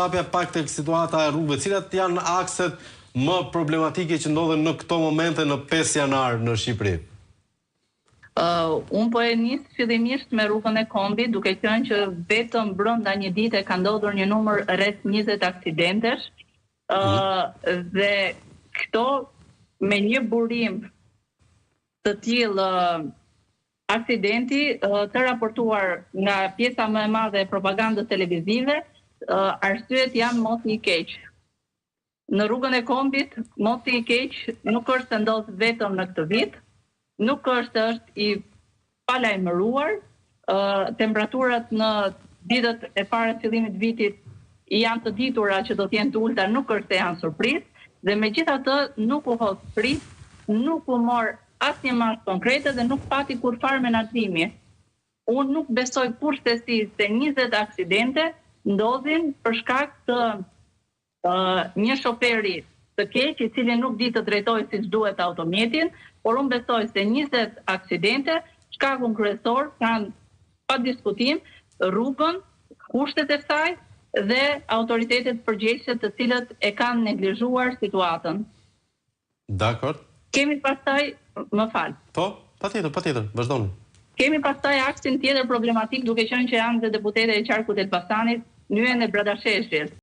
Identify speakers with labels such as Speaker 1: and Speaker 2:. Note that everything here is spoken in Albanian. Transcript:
Speaker 1: Hapja pak tek situata e rrugëve, cilat janë akset më problematike që ndodhen në këto momente në 5 janar në Shqipëri?
Speaker 2: Unë po e nis fillimisht me rrugën e Kombit, duke qenë që vetëm brenda një dite ka ndodhur një numër rreth 20 aksidentesh, dhe këto me një burim të tillë aksidenti të raportuar nga pjesa më e madhe e propagandës televizive, arsyet janë moti i keq. Në rrugën e Kombit, moti i keq nuk është të ndodh vetëm në këtë vit, nuk është i palajmëruar, temperaturat në ditët e para të fillimit të vitit janë të ditura që do të jenë të ulta, nuk është se janë surprizë, dhe megjithatë nuk u hodh prit, nuk u mor asnjë masë konkrete dhe nuk pati kurfar menaxhimi. Unë nuk besoj kurrë se 20 aksidente ndodhin për shkak të një shoferi të keq i cili nuk di të drejtojë siç duhet automjetin, por unë besoj se 20 aksidente, shkakun kryesor kanë pa diskutim rrugën, kushtet e saj dhe autoritetet përgjegjëse të cilët e kanë neglizhuar situatën.
Speaker 1: Dakor.
Speaker 2: Kemi pastaj, më fal.
Speaker 1: Po, patjetër, vazhdoni.
Speaker 2: Kemi pastaj aksin tjetër problematik, duke qenë që janë dhe deputete e qarkut Elbasanit, Nyen e Bradasheshit.